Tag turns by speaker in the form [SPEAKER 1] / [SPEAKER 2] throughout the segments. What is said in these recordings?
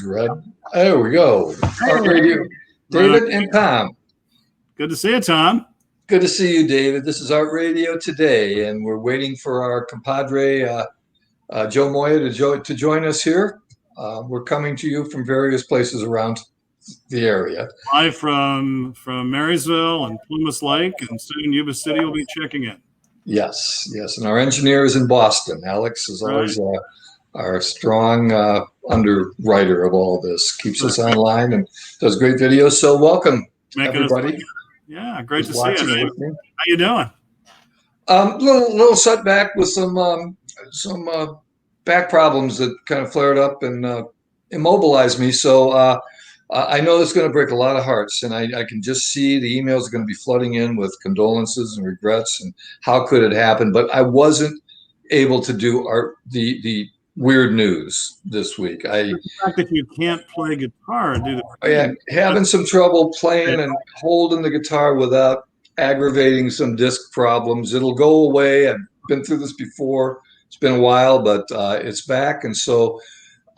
[SPEAKER 1] Red. There we go. Art
[SPEAKER 2] Hey,
[SPEAKER 1] Radio. David and Tom.
[SPEAKER 2] good to see you, Tom.
[SPEAKER 1] Good to see you, David. This is Art Radio today, and we're waiting for our compadre Joe Moya to join us here. We're coming to you from various places around the area.
[SPEAKER 2] Live from Marysville and Plymouth Lake, and soon Yuba City will be checking in.
[SPEAKER 1] Yes, yes. And our engineer is in Boston. Alex is always our strong underwriter of all this. Keeps us online and does great videos. So welcome, everybody.
[SPEAKER 2] Yeah, great to see you. How you doing?
[SPEAKER 1] Little setback with some back problems that kind of flared up and immobilized me. So I know it's going to break a lot of hearts, and I can just see the emails are going to be flooding in with condolences and regrets and how could it happen. But I wasn't able to do the weird news this week.
[SPEAKER 2] The fact that you can't play guitar,
[SPEAKER 1] having some trouble playing and holding the guitar without aggravating some disc problems. It'll go away. I've been through this before. It's been a while, but it's back. And so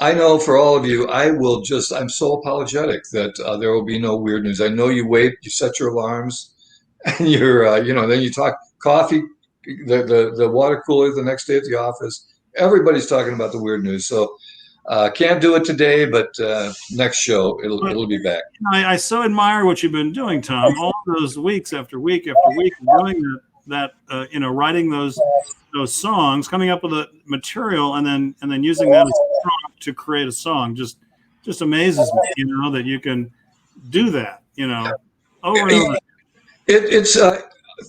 [SPEAKER 1] I know for all of you, I'm so apologetic that there will be no weird news. I know you wait, you set your alarms, and then you talk coffee, the water cooler the next day at the office. Everybody's talking about the weird news. So can't do it today, but next show it'll be back.
[SPEAKER 2] I so admire what you've been doing, Tom. All those weeks after week after week, doing that writing those songs, coming up with the material, and then using that as a prompt to create a song. Just amazes me, that you can do that, over and over.
[SPEAKER 1] It's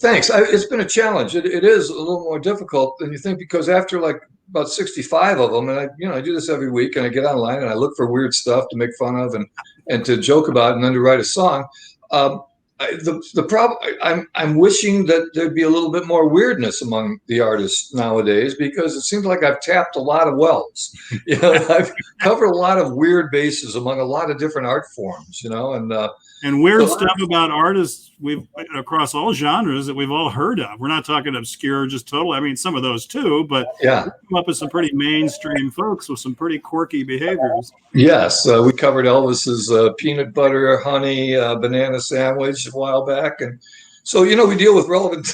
[SPEAKER 1] thanks. It's been a challenge. It is a little more difficult than you think, because after like about 65 of them, and I do this every week, and I get online and I look for weird stuff to make fun of and to joke about, and then to write a song. The problem, I'm wishing that there'd be a little bit more weirdness among the artists nowadays, because it seems like I've tapped a lot of wells. I've covered a lot of weird bases among a lot of different art forms,
[SPEAKER 2] and weird stuff about artists we've across all genres that we've all heard of. We're not talking obscure, just total. I mean, some of those too, but
[SPEAKER 1] yeah,
[SPEAKER 2] we come up with some pretty mainstream folks with some pretty quirky behaviors.
[SPEAKER 1] Yes, we covered Elvis's peanut butter honey banana sandwich a while back, and so we deal with relevant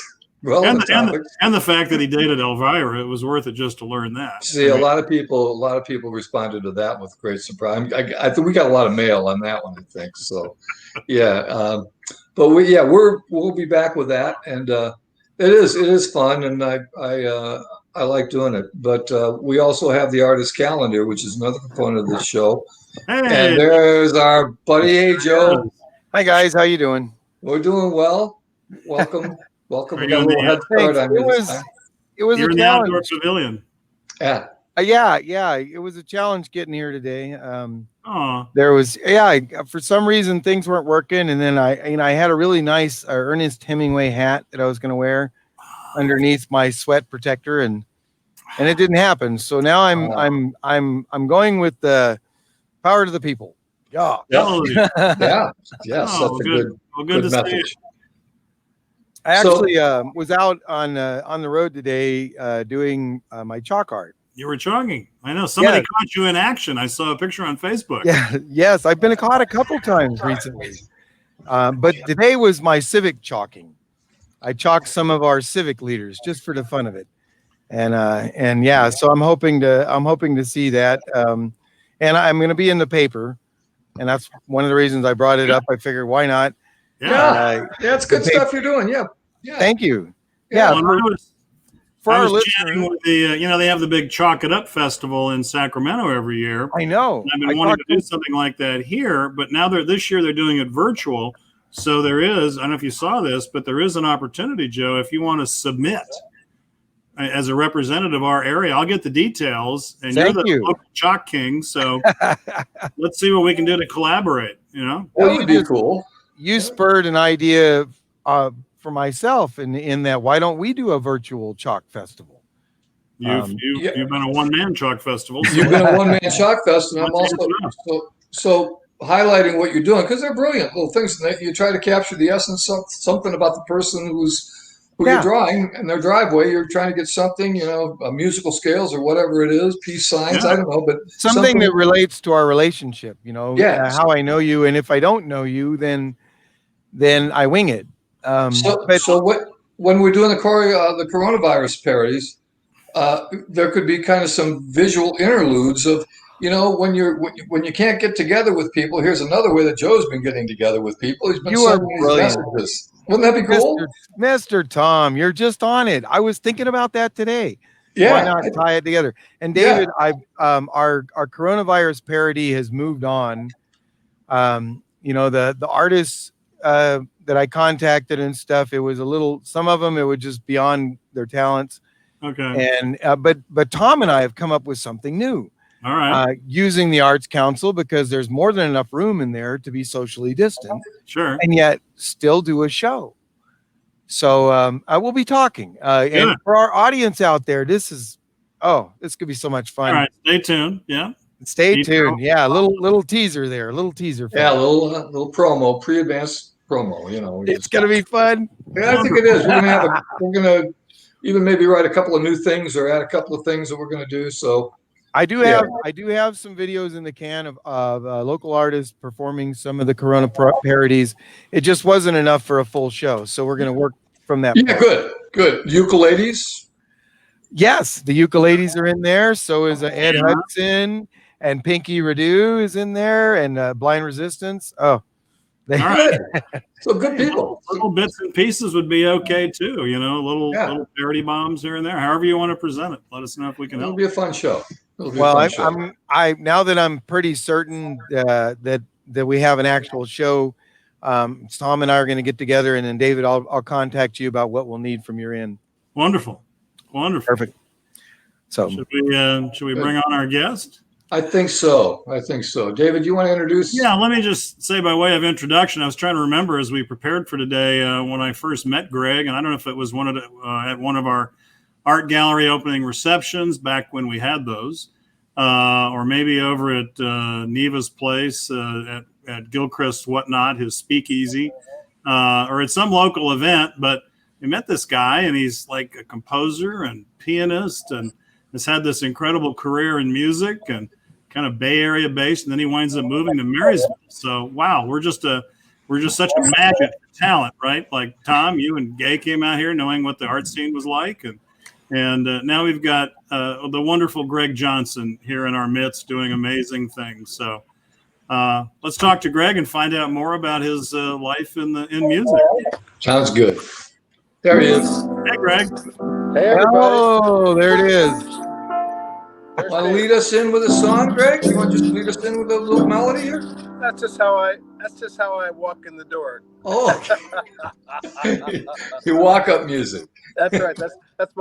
[SPEAKER 1] topics.
[SPEAKER 2] And the fact that he dated Elvira, it was worth it just to learn that.
[SPEAKER 1] See, a lot of people responded to that with great surprise. I think we got a lot of mail on that one, I think. So, yeah. But we'll be back with that, and it is fun, and I like doing it. But we also have the artist calendar, which is another component of this show.
[SPEAKER 2] Hey.
[SPEAKER 1] And there's our buddy, hey Joe.
[SPEAKER 3] Hi guys, how you doing?
[SPEAKER 1] We're doing well. Welcome. Welcome. We got a little head start on
[SPEAKER 3] it was
[SPEAKER 2] You're
[SPEAKER 3] a
[SPEAKER 2] in
[SPEAKER 3] challenge.
[SPEAKER 2] the outdoor pavilion.
[SPEAKER 1] Yeah.
[SPEAKER 3] Yeah. It was a challenge getting here today.
[SPEAKER 2] There
[SPEAKER 3] was for some reason things weren't working, and then I had a really nice Ernest Hemingway hat that I was going to wear underneath my sweat protector, and it didn't happen. So now I'm going with the power to the people. Yeah.
[SPEAKER 1] Yeah. Yes.
[SPEAKER 2] Oh,
[SPEAKER 1] that's a good
[SPEAKER 2] to
[SPEAKER 1] message.
[SPEAKER 2] see you.
[SPEAKER 3] I actually was out on the road today doing my chalk art.
[SPEAKER 2] You were chalking. I know somebody caught you in action. I saw a picture on Facebook.
[SPEAKER 3] Yeah, yes, I've been caught a couple times recently. But today was my civic chalking. I chalked some of our civic leaders just for the fun of it, and yeah. So I'm hoping to see that, and I'm going to be in the paper, and that's one of the reasons I brought it up. I figured why not.
[SPEAKER 1] Yeah, it's good stuff you're doing. Yeah.
[SPEAKER 3] Thank you. Yeah.
[SPEAKER 2] For our listeners, they have the big Chalk It Up festival in Sacramento every year.
[SPEAKER 3] I know.
[SPEAKER 2] I've been wanting to do something like that here, but now this year they're doing it virtual. So there is, I don't know if you saw this, but there is an opportunity, Joe, if you want to submit as a representative of our area. I'll get the details, and you're the local Chalk King. So let's see what we can do to collaborate.
[SPEAKER 1] That would be cool.
[SPEAKER 3] You spurred an idea for myself in that, why don't we do a virtual chalk festival?
[SPEAKER 2] You've been a one-man chalk festival.
[SPEAKER 1] You've been a one-man chalk festival. I'm also so highlighting what you're doing, because they're brilliant little things. You try to capture the essence of something about the person who's who you're drawing in their driveway. You're trying to get something, musical scales or whatever it is, peace signs. I don't know, but
[SPEAKER 3] something that relates to our relationship.
[SPEAKER 1] Yeah.
[SPEAKER 3] How I know you, and if I don't know you, then I wing it.
[SPEAKER 1] When we're doing the coronavirus parodies, there could be kind of some visual interludes of, when you can't get together with people. Here's another way that Joe's been getting together with people. He's been
[SPEAKER 3] You are
[SPEAKER 1] sending these
[SPEAKER 3] brilliant.
[SPEAKER 1] messages. Wouldn't that be cool?
[SPEAKER 3] Mr. Tom, you're just on it. I was thinking about that today.
[SPEAKER 1] Yeah.
[SPEAKER 3] Why not tie it together? And David, our coronavirus parody has moved on. The artists that I contacted and stuff, it was some of them, it was just beyond their talents.
[SPEAKER 2] Okay.
[SPEAKER 3] And but Tom and I have come up with something new.
[SPEAKER 2] All right.
[SPEAKER 3] Using the Arts Council, because there's more than enough room in there to be socially distant.
[SPEAKER 2] Sure.
[SPEAKER 3] And yet still do a show. So I will be talking. And for our audience out there, this could be so much fun.
[SPEAKER 2] All right, stay tuned. Yeah.
[SPEAKER 3] Stay tuned. Yeah, a little teaser there. A little teaser.
[SPEAKER 1] Yeah, a little promo, pre-advanced promo,
[SPEAKER 3] It's gonna be fun.
[SPEAKER 1] Yeah, I think it is. We're gonna even maybe write a couple of new things or add a couple of things that we're gonna do. So
[SPEAKER 3] I do have some videos in the can of local artists performing some of the Corona parodies. It just wasn't enough for a full show, so we're going to work from that.
[SPEAKER 1] Yeah, good. Ukuleles.
[SPEAKER 3] Yes, the ukuleles are in there. So is Ed Hudson, and Pinky Redu is in there, and Blind Resistance. Oh,
[SPEAKER 1] good. So good people.
[SPEAKER 2] Little bits and pieces would be okay too. Little parody bombs here and there. However you want to present it. Let us know if we can help.
[SPEAKER 1] It'll be a fun show.
[SPEAKER 3] Well, now that I'm pretty certain that we have an actual show, Tom and I are going to get together, and then David, I'll contact you about what we'll need from your end.
[SPEAKER 2] Wonderful.
[SPEAKER 3] Perfect. So
[SPEAKER 2] should we bring on our guest?
[SPEAKER 1] I think so. David, you want to introduce?
[SPEAKER 2] Yeah, let me just say by way of introduction, I was trying to remember as we prepared for today when I first met Greg, and I don't know if it was at one of our art gallery opening receptions back when we had those, or maybe over at Neva's place at Gilchrist Whatnot, his speakeasy, or at some local event. But we met this guy, and he's like a composer and pianist, and has had this incredible career in music and kind of Bay Area based, and then he winds up moving to Marysville. So wow, we're just such a magnet for talent, right? Like Tom, you and Gay came out here knowing what the art scene was like, and now we've got the wonderful Greg Johnson here in our midst doing amazing things. So let's talk to Greg and find out more about his life in music.
[SPEAKER 1] Sounds good. There he is.
[SPEAKER 2] Hey, Greg.
[SPEAKER 4] Hey, everybody.
[SPEAKER 3] Oh, there it is.
[SPEAKER 1] Want to lead us in with a song, Greg? You want to just lead us in with a little melody here?
[SPEAKER 4] That's just how I walk in the door.
[SPEAKER 1] Oh, your walk-up music.
[SPEAKER 4] That's right. That's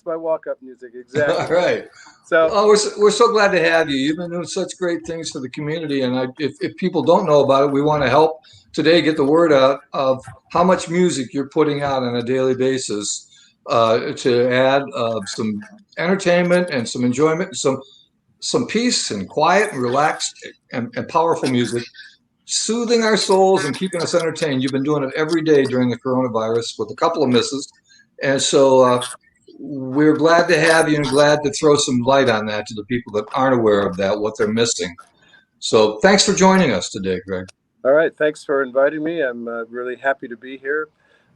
[SPEAKER 4] my walk-up music. Exactly.
[SPEAKER 1] All right.
[SPEAKER 4] So
[SPEAKER 1] we're so glad to have you. You've been doing such great things for the community, and if people don't know about it, we want to help today get the word out of how much music you're putting out on a daily basis to add some entertainment and some enjoyment, some peace and quiet and relaxed and powerful music, soothing our souls and keeping us entertained. You've been doing it every day during the coronavirus with a couple of misses. And so we're glad to have you and glad to throw some light on that to the people that aren't aware of that, what they're missing. So thanks for joining us today, Greg.
[SPEAKER 4] All right. Thanks for inviting me. I'm really happy to be here.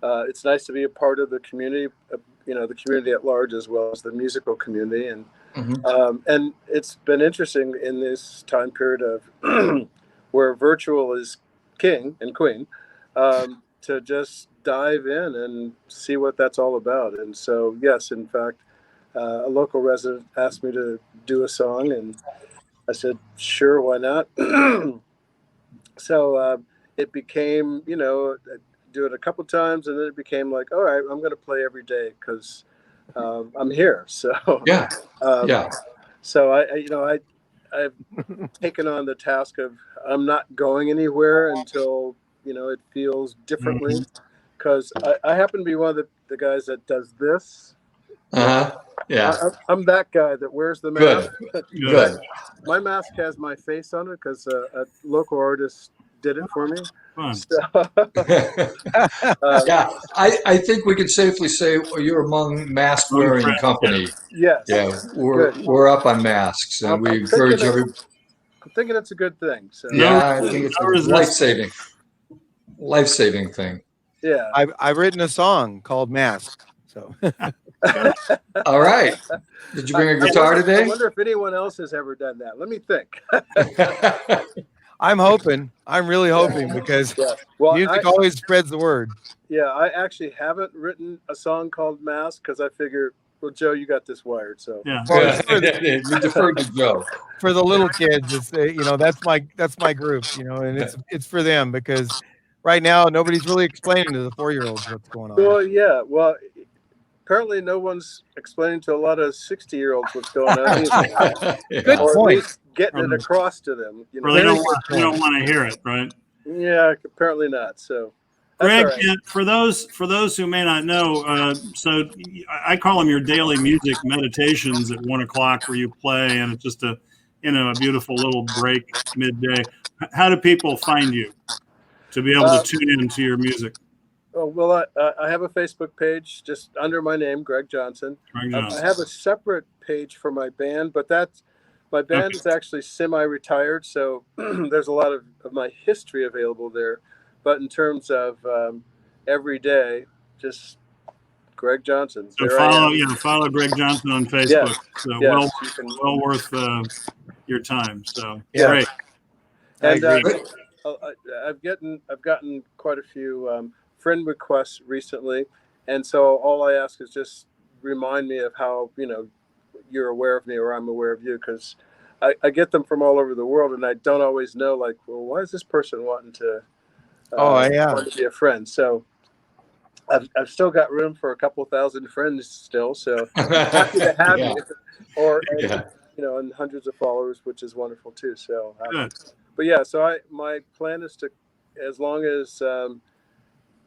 [SPEAKER 4] It's nice to be a part of the community, the community at large, as well as the musical community. And and it's been interesting in this time period of where virtual is king and queen, to just dive in and see what that's all about. And so, yes, in fact, a local resident asked me to do a song, and I said, sure, why not? So it became, do it a couple times, and then it became like, all right, I'm going to play every day because I'm here. So
[SPEAKER 1] yeah.
[SPEAKER 4] So I've taken on the task of I'm not going anywhere until it feels differently, because I happen to be one of the guys that does this.
[SPEAKER 1] Yeah.
[SPEAKER 4] I'm that guy that wears the mask.
[SPEAKER 1] Good.
[SPEAKER 4] My mask has my face on it because a local artist did it for me.
[SPEAKER 2] Fun.
[SPEAKER 4] So,
[SPEAKER 1] Yeah, I think we could safely say you're among mask-wearing company.
[SPEAKER 4] yes.
[SPEAKER 1] Yeah,
[SPEAKER 4] Good.
[SPEAKER 1] we're up on masks, and we encourage every.
[SPEAKER 4] I'm thinking it's a good thing. So
[SPEAKER 2] No,
[SPEAKER 1] Yeah, I think it's
[SPEAKER 2] no
[SPEAKER 1] a
[SPEAKER 2] resistance.
[SPEAKER 1] life-saving thing.
[SPEAKER 4] yeah.
[SPEAKER 3] I've written a song called Mask. So
[SPEAKER 1] All right. Did you bring a guitar
[SPEAKER 4] I
[SPEAKER 1] today?
[SPEAKER 4] wonder if anyone else has ever done that. Let me think.
[SPEAKER 3] I'm hoping. I'm really hoping because
[SPEAKER 4] Yeah. Well,
[SPEAKER 3] music always spreads the word.
[SPEAKER 4] yeah, I actually haven't written a song called Mask because I figure, well, Joe, you got this wired. So
[SPEAKER 2] Yeah.
[SPEAKER 3] Well,
[SPEAKER 1] Yeah, we deferred to Joe.
[SPEAKER 3] for the little kids, it's that's my group, and it's for them because right now nobody's really explaining to the 4-year-olds what's going on.
[SPEAKER 4] well, yeah. Well, apparently no one's explaining to a lot of 60-year-olds what's going on either.
[SPEAKER 3] Good
[SPEAKER 4] Or at
[SPEAKER 3] point.
[SPEAKER 4] least getting it across to them.
[SPEAKER 2] Or they
[SPEAKER 3] Very
[SPEAKER 2] don't
[SPEAKER 3] good
[SPEAKER 2] they don't
[SPEAKER 3] point.
[SPEAKER 2] want to hear it, right?
[SPEAKER 4] Yeah, apparently not. So that's
[SPEAKER 2] Greg,
[SPEAKER 4] all right.
[SPEAKER 2] yeah, for those who may not know, so I call them your daily music meditations at 1 o'clock, where you play, and it's just a beautiful little break midday. How do people find you to be able to tune into your music?
[SPEAKER 4] Oh, well, I have a Facebook page just under my name, Greg Johnson.
[SPEAKER 2] Greg Johnson.
[SPEAKER 4] I have a separate page for my band, but my band is actually semi-retired, so there's a lot of my history available there. But in terms of every day, just Greg Johnson.
[SPEAKER 2] So
[SPEAKER 4] There I am.
[SPEAKER 2] follow Greg Johnson on Facebook.
[SPEAKER 4] Yes.
[SPEAKER 2] So
[SPEAKER 4] Yes, you can.
[SPEAKER 2] well worth your time. So
[SPEAKER 3] Yeah.
[SPEAKER 2] great.
[SPEAKER 3] I
[SPEAKER 4] And
[SPEAKER 3] agree.
[SPEAKER 4] I've gotten quite a few friend requests recently, and so all I ask is just remind me of how you're aware of me or I'm aware of you, because I get them from all over the world, and I don't always know, like, well, why is this person wanting to want to be a friend? So I've still got room for a couple thousand friends still, so happy to have
[SPEAKER 1] Yeah.
[SPEAKER 4] you, and hundreds of followers, which is wonderful too. So
[SPEAKER 2] Good.
[SPEAKER 4] but yeah, so my plan is to, as long as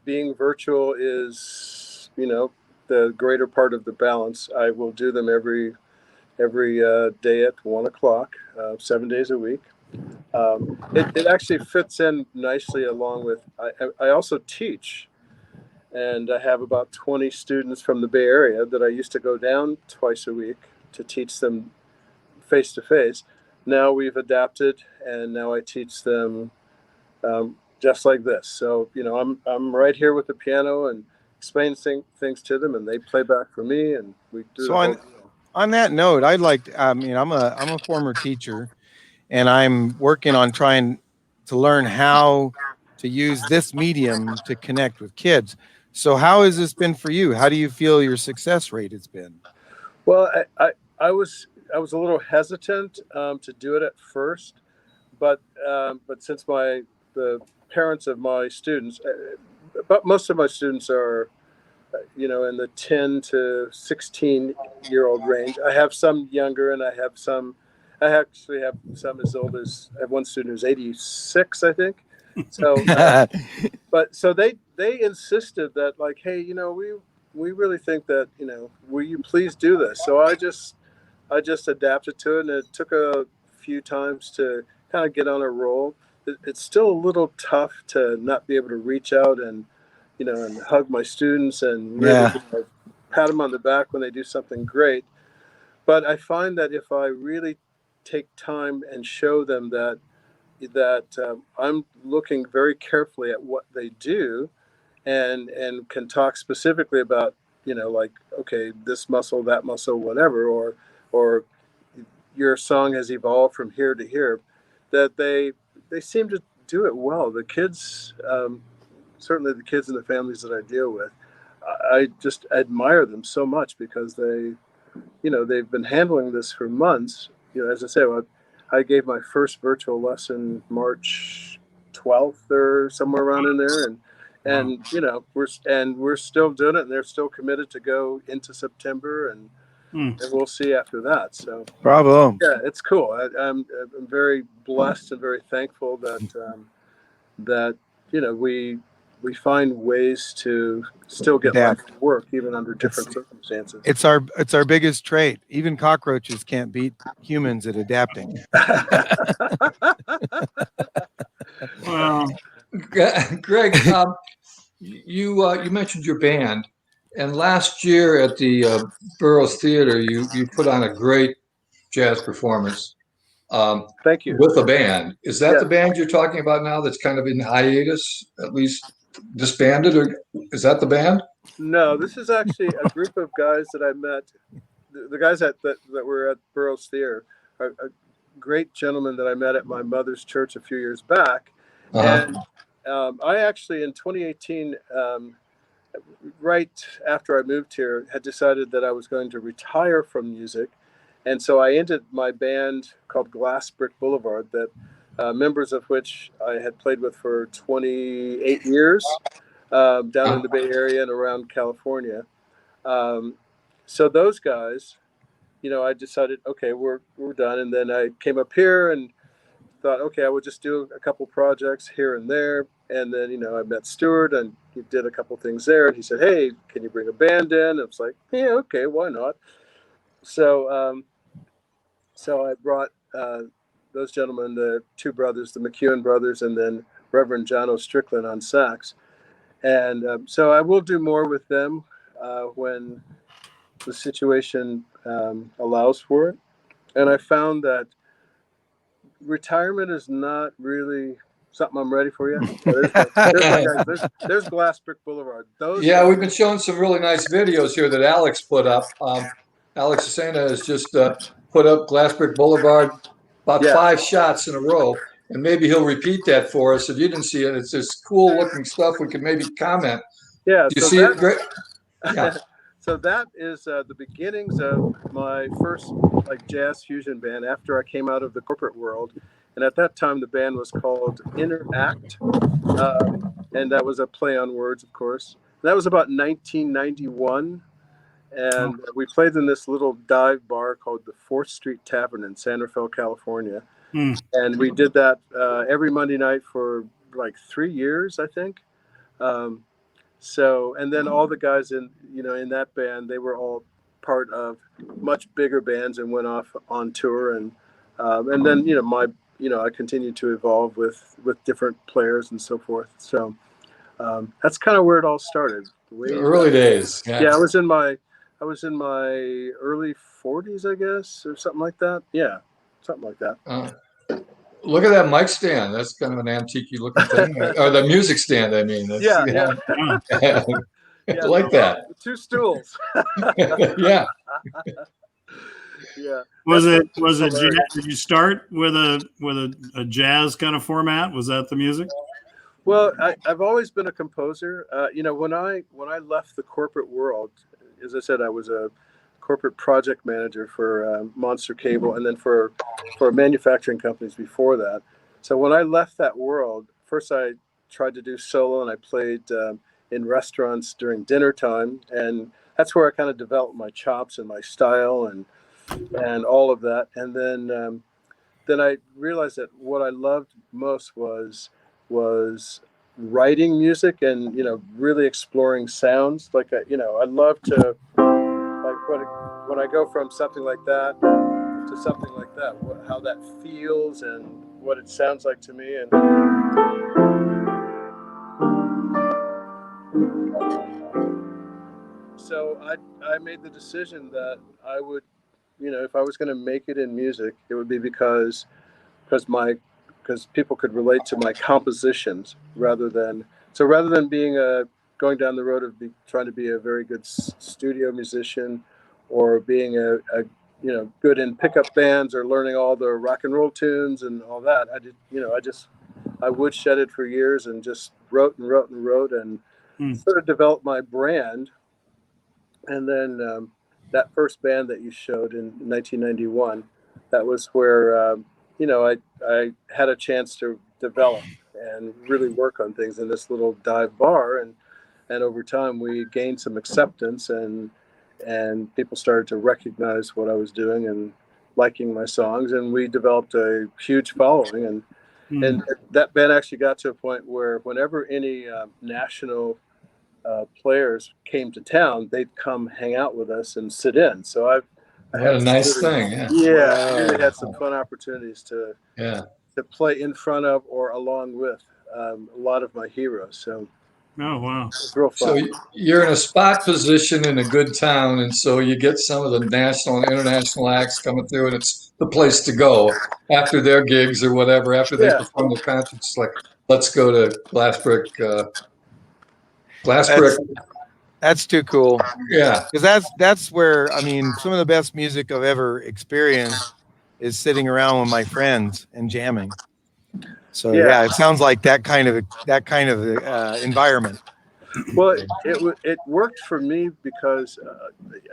[SPEAKER 4] being virtual is the greater part of the balance, I will do them every day at 1 o'clock, 7 days a week. It actually fits in nicely along with I also teach, and I have about 20 students from the Bay Area that I used to go down twice a week to teach them face to face. Now we've adapted, and now I teach them just like this. So I'm right here with the piano and explain things to them, and they play back for me, and we do.
[SPEAKER 3] So on that note, I'm a former teacher, and I'm working on trying to learn how to use this medium to connect with kids. So how has this been for you? How do you feel your success rate has been?
[SPEAKER 4] Well, I was a little hesitant to do it at first, but since the parents of my students, but most of my students are in the 10 to 16-year-old range. I have some younger, and I actually have some as old as, I have one student who's 86, I think. So but so they insisted that, like, hey, we really think that will you please do this? So I just adapted to it, and it took a few times to kind of get on a roll. It's still a little tough to not be able to reach out and and hug my students and really pat them on the back when they do something great. But I find that if I really take time and show them that I'm looking very carefully at what they do, and can talk specifically about like, okay, this muscle, that muscle, whatever, or your song has evolved from here to here, that they seem to do it well. The kids, certainly the kids in the families that I deal with, I just admire them so much, because they've been handling this for months. As I say, I gave my first virtual lesson March 12th or somewhere around in there, and we're still doing it, and they're still committed to go into September, and we'll see after that. So
[SPEAKER 3] bravo.
[SPEAKER 4] yeah, it's cool. I'm very blessed and very thankful that we find ways to still get life to work even under different circumstances.
[SPEAKER 3] It's our biggest trait. Even cockroaches can't beat humans at adapting.
[SPEAKER 2] Well, Well,
[SPEAKER 1] Greg, you mentioned your band, and last year at the Burroughs Theater, you put on a great jazz performance
[SPEAKER 4] Thank you.
[SPEAKER 1] with a band. Is that
[SPEAKER 4] Yeah.
[SPEAKER 1] the band you're talking about now? That's kind of in hiatus, at least disbanded, or is that the band?
[SPEAKER 4] No, this is actually a group of guys that I met. The guys that were at Burroughs Theater are a great gentleman that I met at my mother's church a few years back.
[SPEAKER 1] Uh-huh.
[SPEAKER 4] And I actually, in 2018, right after I moved here, had decided that I was going to retire from music. And so I ended my band called Glass Brick Boulevard, that members of which I had played with for 28 years down in the Bay Area and around California. Um, so those guys, I decided, okay, we're done. And then I came up here and thought, okay, I would just do a couple projects here and there. And then, I met Stuart and he did a couple things there. And he said, hey, can you bring a band in? And I was like, yeah, okay, why not? So I brought those gentlemen, the two brothers, the McEwen brothers, and then Reverend John O'Strickland on sax. And so I will do more with them when the situation allows for it. And I found that retirement is not really something I'm ready for yet. There's Glass Brick Boulevard. Those
[SPEAKER 1] Yeah,
[SPEAKER 4] guys,
[SPEAKER 1] we've been showing some really nice videos here that Alex put up. Alex Sena has just put up Glass Brick Boulevard, about
[SPEAKER 4] yeah,
[SPEAKER 1] 5 shots in a row, and maybe he'll repeat that for us. If you didn't see it, it's this cool looking stuff. We can maybe comment.
[SPEAKER 4] yeah.
[SPEAKER 1] Do you
[SPEAKER 4] So
[SPEAKER 1] see it, Greg? Yeah.
[SPEAKER 4] so that is the beginnings of my first jazz fusion band after I came out of the corporate world. And at that time, the band was called Interact, and that was a play on words, of course. That was about 1991, and we played in this little dive bar called the 4th Street Tavern in San Rafael, California. And we did that every Monday night for 3 years, I think. And then all the guys in that band, they were all part of much bigger bands and went off on tour. And then I continued to evolve with different players and so forth. So that's kind of where it all started.
[SPEAKER 1] The early days.
[SPEAKER 4] Yeah, I was in my early 40s, I guess, or something like that. Yeah, something like that.
[SPEAKER 1] Look at that mic stand. That's kind of an antique looking thing. Or the music stand, I mean.
[SPEAKER 4] Yeah.
[SPEAKER 1] I like that.
[SPEAKER 4] 2 stools.
[SPEAKER 1] Yeah.
[SPEAKER 4] Yeah.
[SPEAKER 2] Was it did you start with a jazz kind of format? Was that the music?
[SPEAKER 4] Well, I've always been a composer. When I left the corporate world, as I said, I was a corporate project manager for Monster Cable, and then for manufacturing companies before that. So when I left that world, first I tried to do solo, and I played in restaurants during dinner time, and that's where I kind of developed my chops and my style and all of that. And then I realized that what I loved most was writing music and really exploring sounds. I love to when I go from something like that to something like that, how that feels and what it sounds like to me. And so I made the decision that I would, if I was going to make it in music, it would be because people could relate to my compositions rather than being going down the road of trying to be a very good studio musician, or being a good in pickup bands, or learning all the rock and roll tunes and all that. I woodshedded for years and just wrote and sort of developed my brand. And then that first band that you showed in 1991, that was where I had a chance to develop and really work on things in this little dive bar, and over time we gained some acceptance, and people started to recognize what I was doing and liking my songs, and we developed a huge following, and that band actually got to a point where whenever any national players came to town, they'd come hang out with us and sit in. So I
[SPEAKER 1] What
[SPEAKER 4] had
[SPEAKER 1] a nice thing. Yeah.
[SPEAKER 4] really had some fun opportunities to
[SPEAKER 1] Yeah.
[SPEAKER 4] that play in front of or along with a lot of my heroes. So
[SPEAKER 2] Oh, wow.
[SPEAKER 4] it's real
[SPEAKER 1] So
[SPEAKER 4] fun.
[SPEAKER 1] you're in a spot position in a good town, and so you get some of the national and international acts coming through, and it's the place to go after their gigs or whatever. After they
[SPEAKER 4] Yeah.
[SPEAKER 1] perform their concerts, it's like, let's go to Glass Brick.
[SPEAKER 3] That's too cool.
[SPEAKER 1] Yeah,
[SPEAKER 3] Because that's where, I mean, some of the best music I've ever experienced is sitting around with my friends and jamming. So
[SPEAKER 4] Yeah.
[SPEAKER 3] yeah, it sounds like that kind of environment.
[SPEAKER 4] Well, it worked for me because,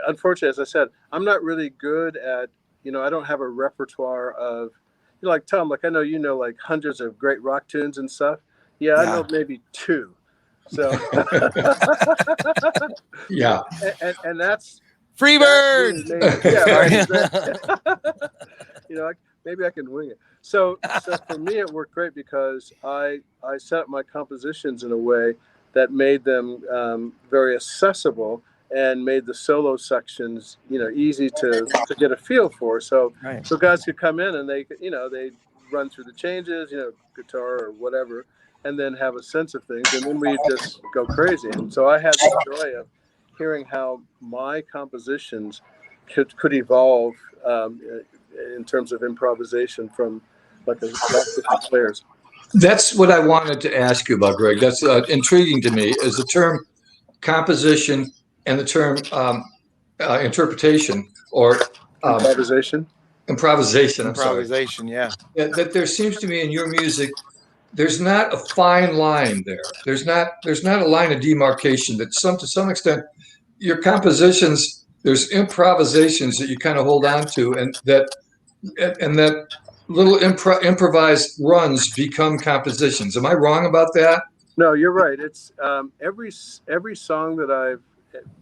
[SPEAKER 4] unfortunately, as I said, I'm not really good at, I don't have a repertoire of, like Tom, like I know like hundreds of great rock tunes and stuff. Yeah, I
[SPEAKER 3] Yeah.
[SPEAKER 4] know maybe two. So,
[SPEAKER 1] yeah.
[SPEAKER 4] and that's
[SPEAKER 3] Freebird.
[SPEAKER 4] really amazing. Yeah,
[SPEAKER 3] Sorry.
[SPEAKER 4] right. Exactly. Maybe I can wing it. So for me, it worked great because I set up my compositions in a way that made them very accessible and made the solo sections, easy to get a feel for. So
[SPEAKER 3] Right.
[SPEAKER 4] so guys could come in and they run through the changes, guitar or whatever, and then have a sense of things, and then we just go crazy. And so I had the joy of hearing how my compositions could evolve in terms of improvisation from like a lot of different players.
[SPEAKER 1] That's what I wanted to ask you about, Greg. That's intriguing to me. Is the term composition and the term interpretation or um,
[SPEAKER 4] Improvisation.
[SPEAKER 1] improvisation. I'm sorry.
[SPEAKER 3] Improvisation. Yeah.
[SPEAKER 1] That there seems to me in your music, there's not a fine line there. There's not a line of demarcation. That to some extent, your compositions, there's improvisations that you kind of hold on to, and that little improvised runs become compositions. Am I wrong about that?
[SPEAKER 4] No, you're right. It's every song that I've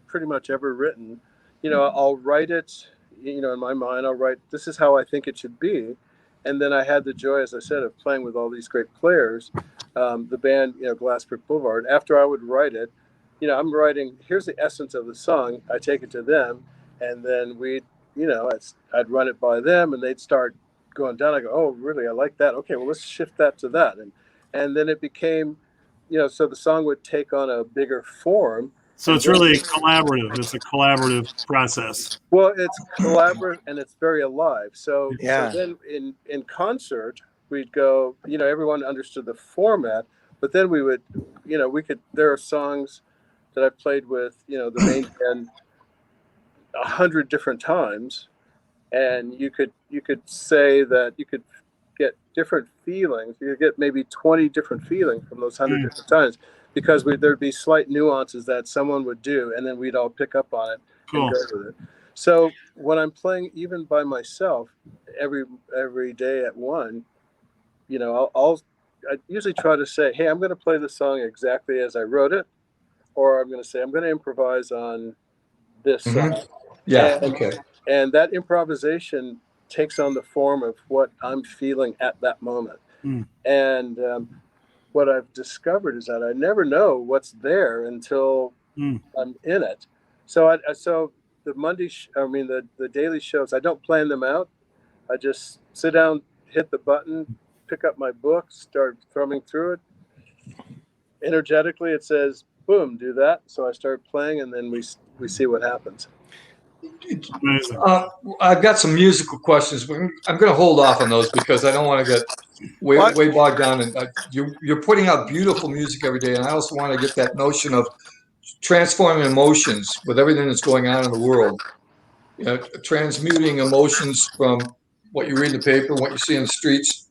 [SPEAKER 4] pretty much ever written. I'll write it. In my mind, I'll write, this is how I think it should be, and then I had the joy, as I said, of playing with all these great players. The band, Glass Brick Boulevard. After I would write it, I'm writing. Here's the essence of the song. I take it to them, and then I'd run it by them, and they'd start going down. I go, oh, really? I like that. Okay, well, let's shift that to that, and then it became, so the song would take on a bigger form.
[SPEAKER 2] So it's really collaborative. It's a collaborative process.
[SPEAKER 4] Well, it's collaborative and it's very alive. So
[SPEAKER 3] Yeah.
[SPEAKER 4] then in concert, we'd go, everyone understood the format, but then we would, there are songs that I've played with, the main band 100 different times. And you could say that you could get different feelings. You could get maybe 20 different feelings from those 100 different times, because there'd be slight nuances that someone would do, and then we'd all pick up on it and go with it. So when I'm playing even by myself, every day at one, I usually try to say, hey, I'm going to play the song exactly as I wrote it, or I'm going to say I'm going to improvise on this song.
[SPEAKER 1] Yeah. Okay.
[SPEAKER 4] And that improvisation takes on the form of what I'm feeling at that moment. And what I've discovered is that I never know what's there until I'm in it. So so the the daily shows, I don't plan them out. I just sit down, hit the button, pick up my book, start thumbing through it. Energetically, it says, boom, do that. So I start playing, and then we see what happens.
[SPEAKER 1] I've got some musical questions, but I'm going to hold off on those because I don't want to get way bogged down. And you're putting out beautiful music every day, and I also want to get that notion of transforming emotions with everything that's going on in the world. Transmuting emotions from what you read in the paper, what you see in the streets,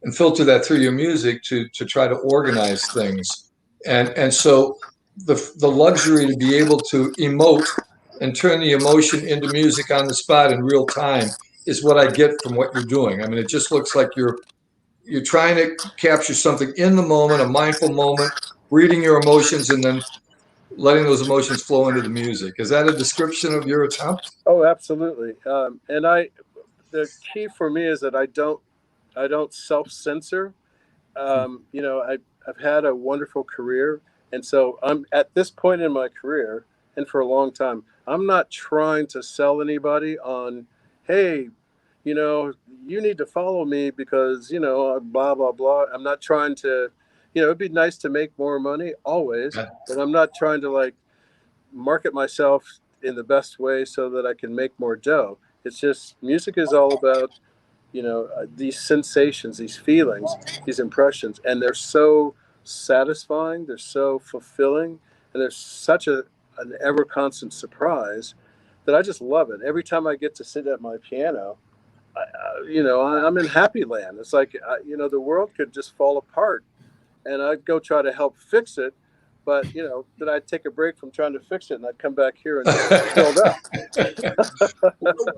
[SPEAKER 1] and filter that through your music to try to organize things. And so the luxury to be able to emote and turn the emotion into music on the spot in real time is what I get from what you're doing. I mean, it just looks like you're trying to capture something in the moment, a mindful moment, reading your emotions, and then letting those emotions flow into the music. Is that a description of your attempt?
[SPEAKER 4] Oh, absolutely. And the key for me is that I don't self-censor. I've had a wonderful career, and so I'm at this point in my career, and for a long time, I'm not trying to sell anybody on, hey, you know, you need to follow me because, you know, blah, blah, blah. I'm not trying to, you know, it'd be nice to make more money always, but I'm not trying to like market myself in the best way so that I can make more dough. It's just music is all about, you know, these sensations, these feelings, these impressions, and they're so satisfying, they're so fulfilling, and there's such an ever constant surprise that I just love it. Every time I get to sit at my piano, you know, I'm in happy land. It's like, you know, the world could just fall apart and I'd go try to help fix it. But, you know, then I'd take a break from trying to fix it and I'd come back here and just build up.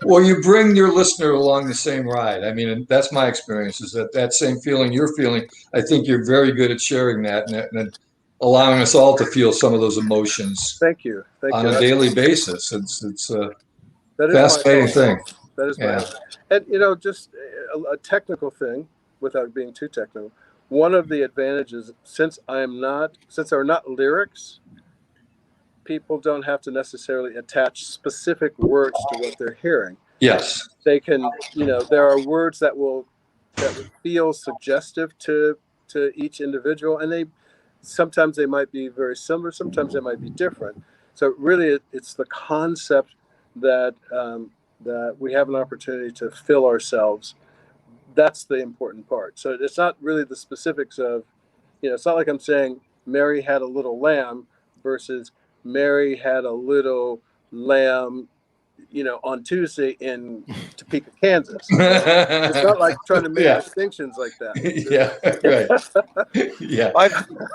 [SPEAKER 1] Well, you bring your listener along the same ride. I mean, and that's my experience is that that same feeling you're feeling, I think you're very good at sharing that and allowing us all to feel some of those emotions
[SPEAKER 4] Thank you. Thank
[SPEAKER 1] on
[SPEAKER 4] you.
[SPEAKER 1] a daily basis. It's a
[SPEAKER 4] That is my
[SPEAKER 1] fascinating
[SPEAKER 4] hope.
[SPEAKER 1] thing.
[SPEAKER 4] That is my
[SPEAKER 1] Yeah.
[SPEAKER 4] hope. And, you know, just a technical thing without being too technical. One of the advantages, since there are not lyrics, people don't have to necessarily attach specific words to what they're hearing.
[SPEAKER 1] Yes.
[SPEAKER 4] They can, you know, there are words that will feel suggestive to each individual, and sometimes they might be very similar, sometimes they might be different. So really, it's the concept that that we have an opportunity to fill ourselves. That's the important part. So it's not really the specifics of, you know, it's not like I'm saying Mary had a little lamb versus Mary had a little lamb, you know, on Tuesday in Topeka, Kansas. It's not like trying to make
[SPEAKER 1] Yeah.
[SPEAKER 4] distinctions like that.
[SPEAKER 1] Yeah. Right. Yeah.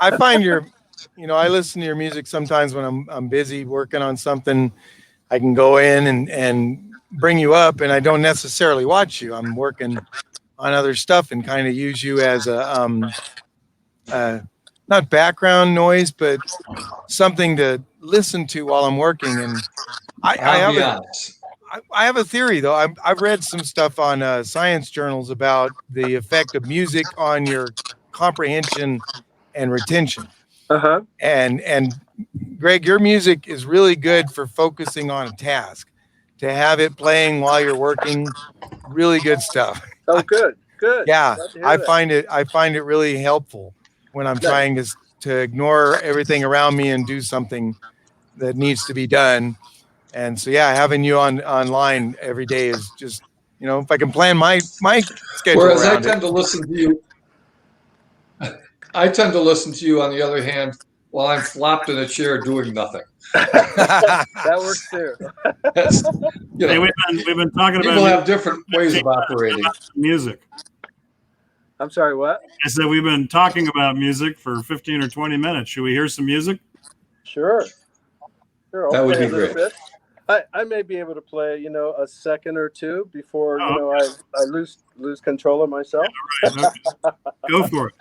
[SPEAKER 3] I find you know, I listen to your music sometimes when I'm busy working on something. I can go in and bring you up, and I don't necessarily watch you. I'm working on other stuff and kind of use you as a not background noise, but something to listen to while I'm working. And I have
[SPEAKER 1] Ambiance.
[SPEAKER 3] I have a theory though. I've read some stuff on science journals about the effect of music on your comprehension and retention.
[SPEAKER 4] Uh-huh.
[SPEAKER 3] And Greg, your music is really good for focusing on a task. To have it playing while you're working, really good stuff.
[SPEAKER 4] Oh, good, good.
[SPEAKER 3] Yeah,
[SPEAKER 4] Glad to hear that.
[SPEAKER 3] I find it really helpful when I'm
[SPEAKER 4] Nice.
[SPEAKER 3] trying to ignore everything around me and do something that needs to be done. And so yeah, having you online every day is just, you know, if I can plan my schedule
[SPEAKER 1] Whereas I
[SPEAKER 3] around it.
[SPEAKER 1] tend to listen to you, I tend to listen to you on the other hand while I'm flopped in a chair doing nothing.
[SPEAKER 4] That works too.
[SPEAKER 1] That's, you
[SPEAKER 2] Hey,
[SPEAKER 1] know,
[SPEAKER 2] we've been talking
[SPEAKER 1] people
[SPEAKER 2] about
[SPEAKER 1] have different ways of operating.
[SPEAKER 2] music.
[SPEAKER 4] I'm sorry, what?
[SPEAKER 2] I said we've been talking about music for 15 or 20 minutes. Should we hear some music?
[SPEAKER 4] Sure. Sure, I'll
[SPEAKER 1] That would
[SPEAKER 4] play
[SPEAKER 1] be
[SPEAKER 4] a little
[SPEAKER 1] great.
[SPEAKER 4] bit. I may be able to play, you know, a second or two before, you
[SPEAKER 2] Oh,
[SPEAKER 4] know, I lose control of myself.
[SPEAKER 2] right. Okay. Go for it.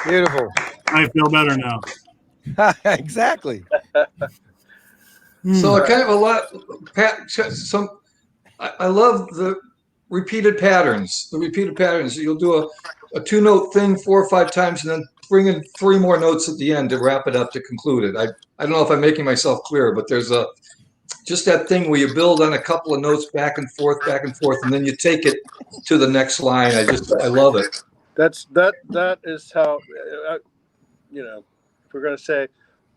[SPEAKER 3] Beautiful.
[SPEAKER 2] I feel better now.
[SPEAKER 3] Exactly.
[SPEAKER 1] So I kind of a lot, I love the repeated patterns. The repeated patterns. You'll do a two-note thing 4 or 5 times, and then bring in 3 more notes at the end to wrap it up to conclude it. I don't know if I'm making myself clear, but there's just that thing where you build on a couple of notes back and forth, and then you take it to the next line. I love it.
[SPEAKER 4] That is how if we're going to say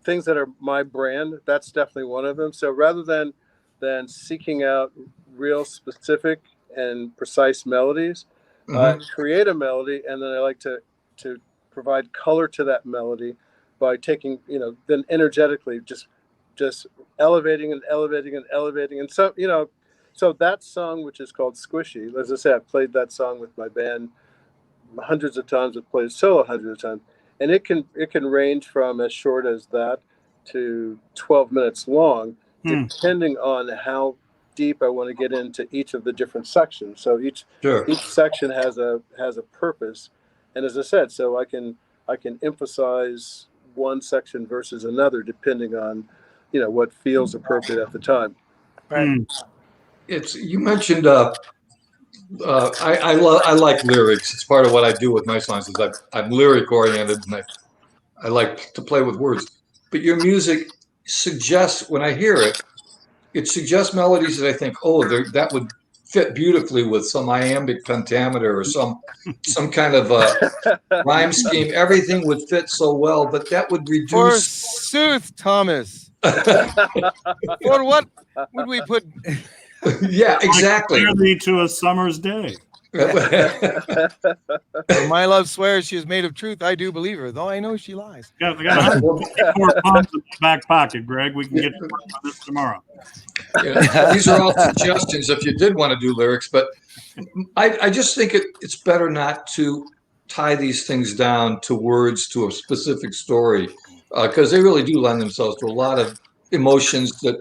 [SPEAKER 4] things that are my brand, that's definitely one of them. So rather than seeking out real specific and precise melodies, I create a melody, and then I like to provide color to that melody by taking, then energetically just elevating and elevating and elevating. And so that song, which is called Squishy, as I say, I've played that song with my band hundreds of times. I've played solo hundreds of times, and it can range from as short as that to 12 minutes long, depending on how deep I want to get into each of the different sections. So each section has a purpose, and as I said, so I can emphasize one section versus another depending on what feels appropriate at the time.
[SPEAKER 3] Right.
[SPEAKER 1] You mentioned I like lyrics. It's part of what I do with my songs. Is I'm lyric oriented, and I like to play with words. But your music suggests, when I hear it, it suggests melodies that I think, oh, that would fit beautifully with some iambic pentameter or some kind of rhyme scheme. Everything would fit so well, but that would reduce.
[SPEAKER 3] Forsooth, Thomas. For what would we put?
[SPEAKER 1] Yeah, exactly.
[SPEAKER 2] Compare thee to a summer's day.
[SPEAKER 3] For my love swears she is made of truth. I do believe her, though I know she lies.
[SPEAKER 2] I got 154 pounds in my back pocket, Greg. We can get to work on this tomorrow.
[SPEAKER 1] These are all suggestions if you did want to do lyrics, but I just think it's better not to tie these things down to words to a specific story, because they really do lend themselves to a lot of emotions that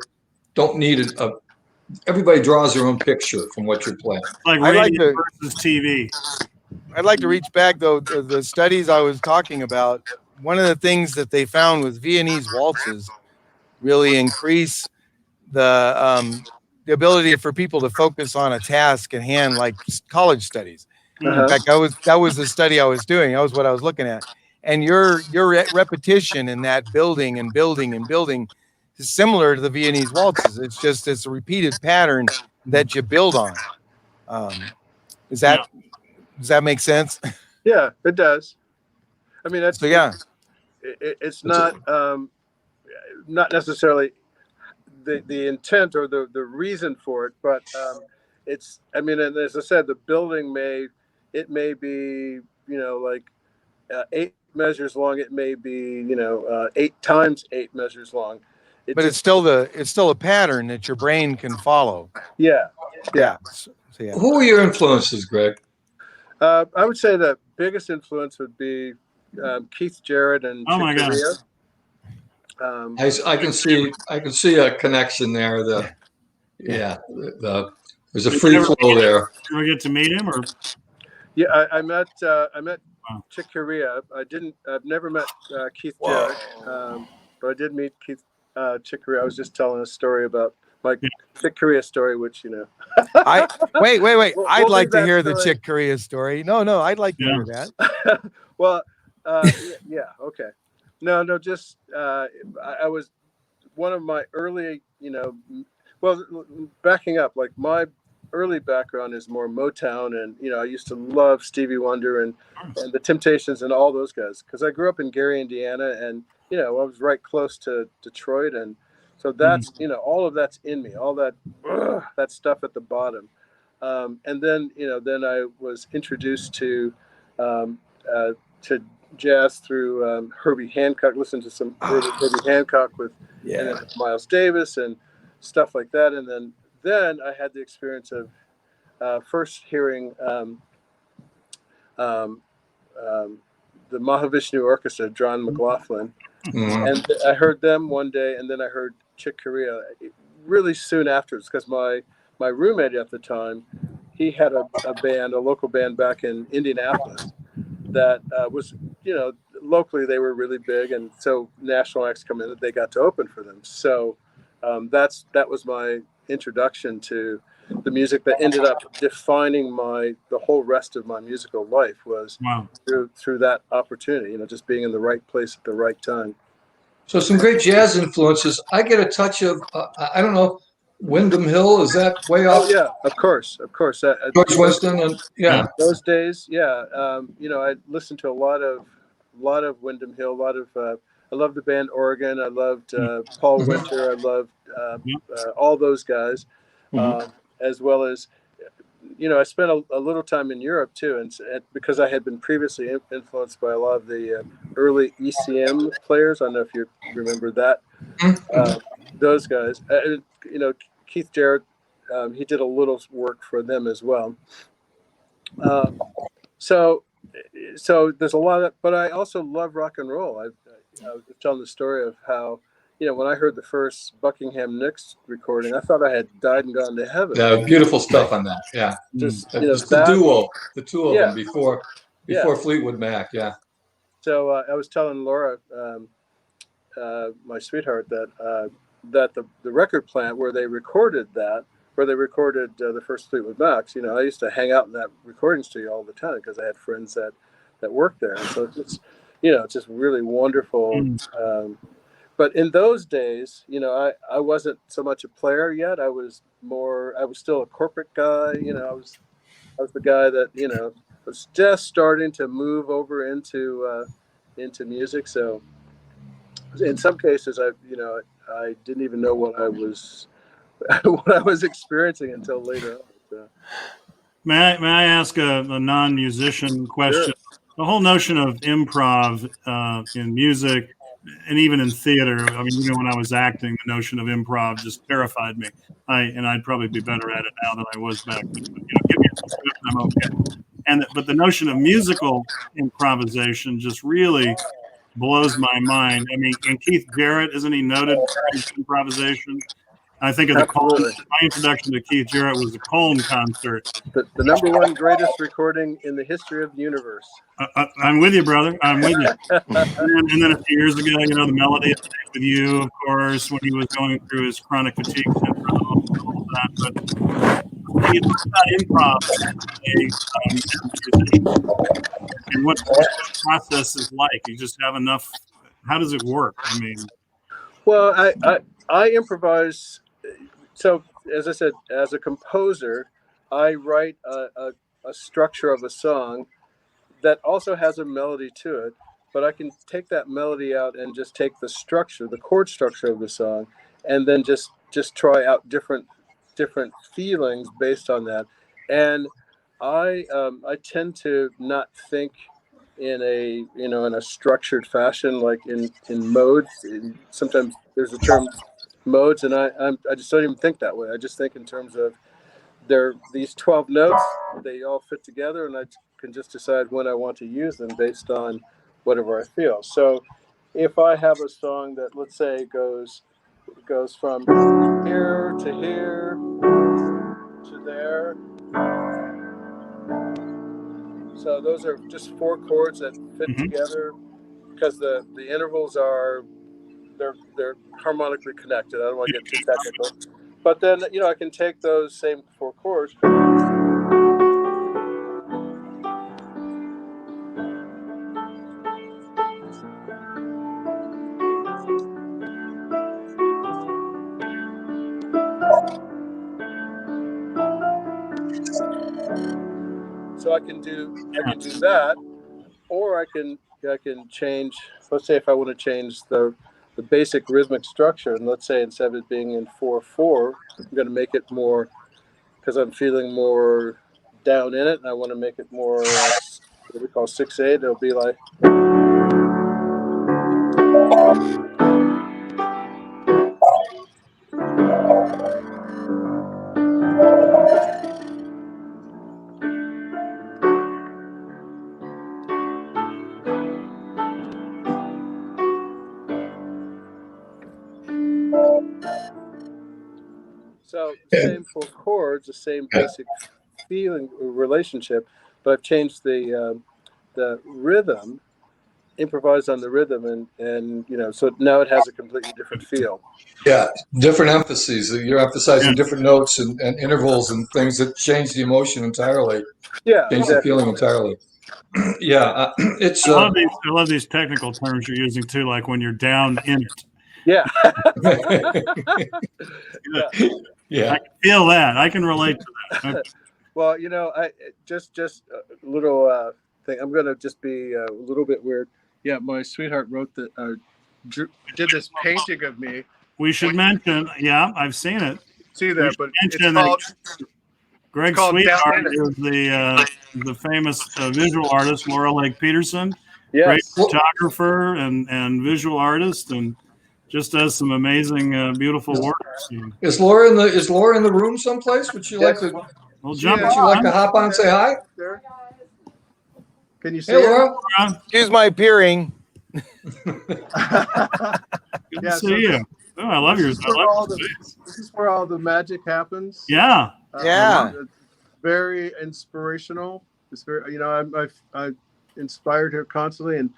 [SPEAKER 1] don't need it. Everybody draws their own picture from what you're playing.
[SPEAKER 2] Like radio versus TV.
[SPEAKER 3] I'd like to reach back, though, to the studies I was talking about. One of the things that they found was Viennese waltzes really increase the ability for people to focus on a task at hand, like college studies. In fact, that was the study I was doing. That was what I was looking at. And your repetition in that building and building and building is similar to the Viennese waltzes. It's a repeated pattern that you build on. Does that make sense?
[SPEAKER 4] Yeah, it does. I mean, that's it's not necessarily the intent or the reason for it, but it's. I mean, and as I said, the building may be like 8 measures long. It may be 8 times 8 measures long.
[SPEAKER 3] It's still a pattern that your brain can follow.
[SPEAKER 4] Yeah.
[SPEAKER 3] So,
[SPEAKER 1] Who are your influences, Greg?
[SPEAKER 4] I would say the biggest influence would be Keith Jarrett and
[SPEAKER 2] Oh my God.
[SPEAKER 1] I can see a connection there. There's a free flow there.
[SPEAKER 2] Did you ever get to meet him, or?
[SPEAKER 4] Yeah, I met Chick Corea. I've never met Keith Jarrett, but I did meet Chick Corea. I was just telling a story about my Chick Corea story, which
[SPEAKER 3] wait. I'd like to hear
[SPEAKER 4] story.
[SPEAKER 3] the Chick Corea story. No, I'd like to hear that.
[SPEAKER 4] Well, okay. No, just I was one of my early, backing up, like my early background is more Motown, and I used to love Stevie Wonder and the Temptations and all those guys, because I grew up in Gary, Indiana, and I was right close to Detroit, and so that's all of that's in me, all that stuff at the bottom, and then then I was introduced to jazz through Herbie Hancock. Listened to some Herbie Hancock with Miles Davis and stuff like that, and then I had the experience of first hearing the Mahavishnu Orchestra, John McLaughlin, and I heard them one day, and then I heard Chick Corea really soon afterwards, because my roommate at the time, he had a local band back in Indianapolis that was locally they were really big, and so national acts come in that they got to open for them. So that was my introduction to the music that ended up defining the whole rest of my musical life was
[SPEAKER 2] Wow.
[SPEAKER 4] through that opportunity. You know, just being in the right place at the right time.
[SPEAKER 1] So some great jazz influences. I get a touch of I don't know, Windham Hill. Is that way
[SPEAKER 4] Oh
[SPEAKER 1] off
[SPEAKER 4] yeah, of course.
[SPEAKER 1] George Winston? And yeah.
[SPEAKER 4] Those days, yeah. You know, I listened to a lot of Windham Hill. I loved the band Oregon. I loved Paul
[SPEAKER 1] Mhm.
[SPEAKER 4] Winter. I loved
[SPEAKER 2] Yep.
[SPEAKER 4] all those guys,
[SPEAKER 1] Mhm.
[SPEAKER 4] as well as, you know, I spent a little time in Europe too, and because I had been previously influenced by a lot of the early ECM players. I don't know if you remember that.
[SPEAKER 1] Mhm.
[SPEAKER 4] Those guys, you know, Keith Jarrett, he did a little work for them as well. Um, so, so there's a lot of, but I also love rock and roll. I was telling the story of how, you know, when I heard the first Buckingham Nicks recording, I thought I had died and gone to heaven.
[SPEAKER 1] Yeah, beautiful stuff on that. Yeah,
[SPEAKER 4] Just, you know,
[SPEAKER 1] just the duo, the two of them
[SPEAKER 4] yeah, yeah.
[SPEAKER 1] before Fleetwood Mac. Yeah.
[SPEAKER 4] So I was telling Laura, my sweetheart, that the record plant where they recorded the first Fleetwood Macs. You know, I used to hang out in that recording studio all the time because I had friends that worked there, and so it's, you know, it's just really wonderful.
[SPEAKER 2] Mm.
[SPEAKER 4] But in those days, you know, I wasn't so much a player yet. I was still a corporate guy. You know, I was the guy that, you know, was just starting to move over into music. So in some cases, I didn't even know what I was what I was experiencing until later on. So,
[SPEAKER 2] May I ask a non-musician
[SPEAKER 4] sure.
[SPEAKER 2] question? The whole notion of improv in music and even in theater. I mean, even when I was acting, the notion of improv just terrified me. I'd probably be better at it now than I was back then. But, you know, give me a script, I'm okay. But the notion of musical improvisation just really blows my mind. I mean, and Keith Jarrett, isn't he noted for his improvisation? I think of the Colm.
[SPEAKER 4] Absolutely.
[SPEAKER 2] My introduction to Keith Jarrett was the Colm concert.
[SPEAKER 4] The number one greatest recording in the history of the universe.
[SPEAKER 2] I'm with you, brother. I'm with you. And then a few years ago, you know, the melody of Stay With You, of course, when he was going through his chronic fatigue syndrome and all that. But when you talk about improv as a musician, and what that process is like, you just have enough. How does it work? I mean,
[SPEAKER 4] Well, I improvise. So as I said, as a composer, I write a structure of a song that also has a melody to it, but I can take that melody out and just take the structure, the chord structure of the song, and then just try out different feelings based on that. And I tend to not think in a structured fashion, like in modes. Sometimes there's a term modes, and I just don't even think that way. I just think in terms of these 12 notes, they all fit together, and I can just decide when I want to use them based on whatever I feel. So if I have a song that, let's say, goes from here to here to there, so those are just four chords that fit together because the intervals they're harmonically connected. I don't want to get too technical, but then, you know, I can take those same four chords. So I can do that, or I can change. Let's say if I want to change the basic rhythmic structure, and let's say instead of it being in 4/4, I'm going to make it more, because I'm feeling more down in it, and I want to make it more what we call 6/8. It'll be like. So the same four chords, the same basic feeling relationship, but I've changed the rhythm improvise on the rhythm, and so now it has a completely different feel.
[SPEAKER 1] Yeah, different emphases. You're emphasizing different notes and intervals and things that change the emotion entirely,
[SPEAKER 4] Yeah,
[SPEAKER 1] change the
[SPEAKER 4] exactly.
[SPEAKER 1] feeling entirely. Yeah, it's.
[SPEAKER 2] I love these technical terms you're using too, like when you're down in it.
[SPEAKER 4] Yeah.
[SPEAKER 1] Yeah.
[SPEAKER 2] I can feel that. I can relate to that.
[SPEAKER 4] Well, I just a little thing. I'm gonna just be a little bit weird. Yeah, my sweetheart wrote that. Did this painting of me.
[SPEAKER 2] We should mention, yeah, I've seen it.
[SPEAKER 4] See that, but it's
[SPEAKER 2] Greg's
[SPEAKER 4] called
[SPEAKER 2] sweetheart
[SPEAKER 4] Down In
[SPEAKER 2] is the famous visual artist Laura Lake Peterson. Great
[SPEAKER 4] Yes.
[SPEAKER 2] photographer and visual artist, and just does some amazing, beautiful work. So
[SPEAKER 1] Is Laura in the room someplace? Would you like to?
[SPEAKER 2] we'll
[SPEAKER 1] Would
[SPEAKER 2] jump
[SPEAKER 1] you like to
[SPEAKER 2] on.
[SPEAKER 1] hop on and say hi?
[SPEAKER 4] Can you see
[SPEAKER 1] Hey, Laura.
[SPEAKER 3] Excuse my peering.
[SPEAKER 2] Good to see you. Oh, I love yours.
[SPEAKER 4] This is where all the magic happens.
[SPEAKER 2] Yeah.
[SPEAKER 3] Yeah.
[SPEAKER 4] It's very inspirational. It's very, I've inspired her constantly, and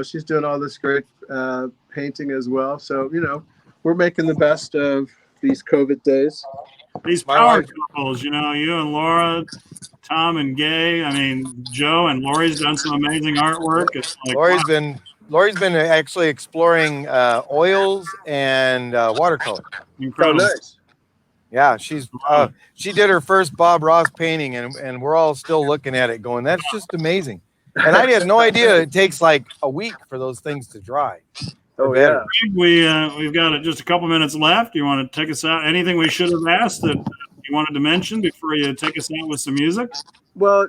[SPEAKER 4] she's doing all this great painting as well. So we're making the best of these COVID days.
[SPEAKER 2] These power couples, you and Laura, Tom and Gay. I mean, Joe and Lori's done some amazing artwork. It's like
[SPEAKER 3] Lori's been actually exploring oils and watercolor.
[SPEAKER 2] Incredible.
[SPEAKER 4] Oh, nice.
[SPEAKER 3] Yeah, she did her first Bob Ross painting, and we're all still looking at it going, that's just amazing. And I had no idea it takes like a week for those things to dry.
[SPEAKER 4] Oh, yeah.
[SPEAKER 2] We've got just a couple minutes left. You want to take us out? Anything we should have asked that you wanted to mention before you take us out with some music?
[SPEAKER 4] Well,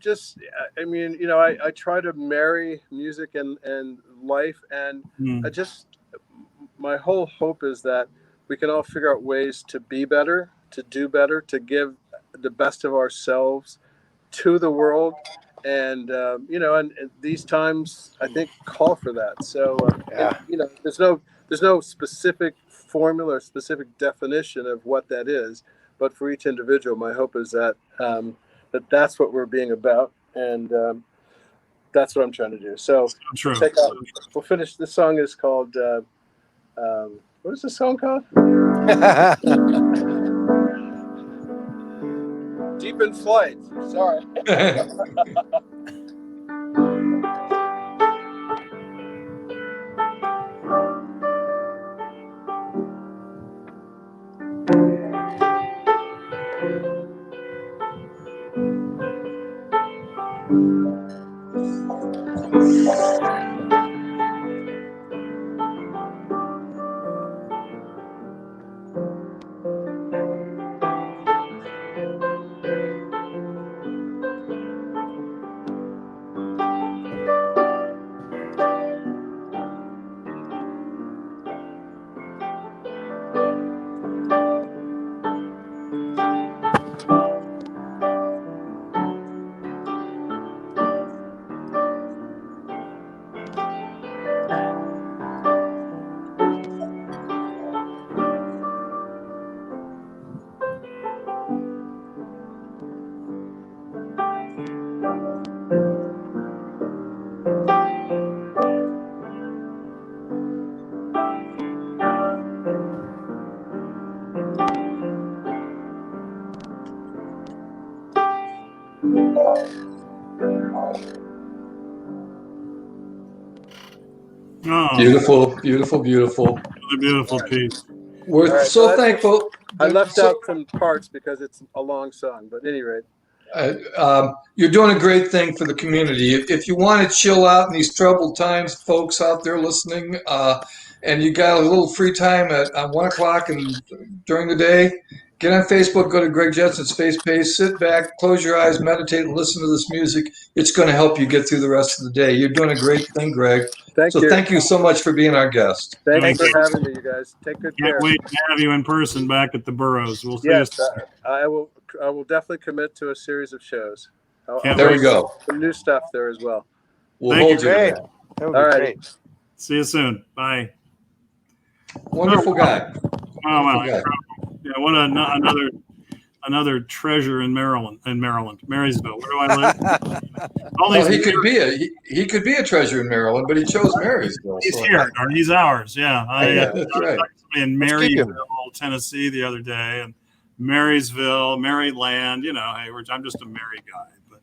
[SPEAKER 4] I try to marry music and life, and my whole hope is that we can all figure out ways to be better, to do better, to give the best of ourselves to the world. And and these times I think call for that. So there's no specific formula or specific definition of what that is, but for each individual, my hope is that that's what we're being about, and that's what I'm trying to do. So we'll finish. This song is called what is this song called? Deep in Flight. Sorry.
[SPEAKER 2] Oh,
[SPEAKER 1] Beautiful, beautiful, beautiful.
[SPEAKER 2] a beautiful piece.
[SPEAKER 1] We're so thankful.
[SPEAKER 4] I left out some parts because it's a long song, but at any rate.
[SPEAKER 1] You're doing a great thing for the community. If you want to chill out in these troubled times, folks out there listening, and you got a little free time at 1 o'clock and during the day, get on Facebook, go to Greg Jetson's face page, sit back, close your eyes, meditate, and listen to this music. It's going to help you get through the rest of the day. You're doing a great thing, Greg. Thank you so much for being our guest.
[SPEAKER 4] Thanks for having me, you guys. Take good care.
[SPEAKER 2] Can't wait to have you in person back at the Burrows. We'll see.
[SPEAKER 4] Yes, I will definitely commit to a series of shows.
[SPEAKER 1] There we go.
[SPEAKER 4] Some new stuff there as well.
[SPEAKER 1] We'll hold you to that.
[SPEAKER 4] All right.
[SPEAKER 2] See you soon. Bye.
[SPEAKER 1] Wonderful guy.
[SPEAKER 2] Oh, wow. Yeah, what another another treasure in Maryland, Marysville. Where do I live? All
[SPEAKER 1] Well,
[SPEAKER 2] these
[SPEAKER 1] he could be a treasure in Maryland, but he chose Marysville.
[SPEAKER 2] he's
[SPEAKER 1] So.
[SPEAKER 2] here, or he's ours. Yeah,
[SPEAKER 1] Yeah, that's right.
[SPEAKER 2] talked to somebody in
[SPEAKER 3] Let's keep him.
[SPEAKER 2] Maryville, Tennessee, the other day, and Marysville, Maryland. You know, hey, I'm just a Mary guy. But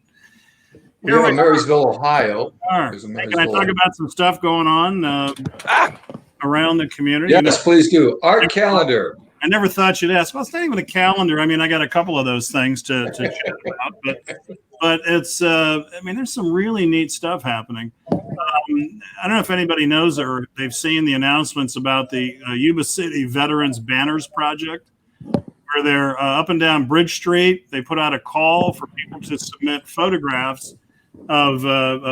[SPEAKER 1] We have a Marysville, Ohio.
[SPEAKER 2] are.
[SPEAKER 1] There's a
[SPEAKER 2] Hey, can I
[SPEAKER 1] Marysville.
[SPEAKER 2] talk about some stuff going on around the community?
[SPEAKER 1] Yes, please do. Art calendar.
[SPEAKER 2] I never thought you'd ask. Well, it's not even a calendar. I mean, I got a couple of those things to check out, but it's. I mean, there's some really neat stuff happening. I don't know if anybody knows or they've seen the announcements about the Yuba City Veterans Banners Project, where they're up and down Bridge Street. They put out a call for people to submit photographs of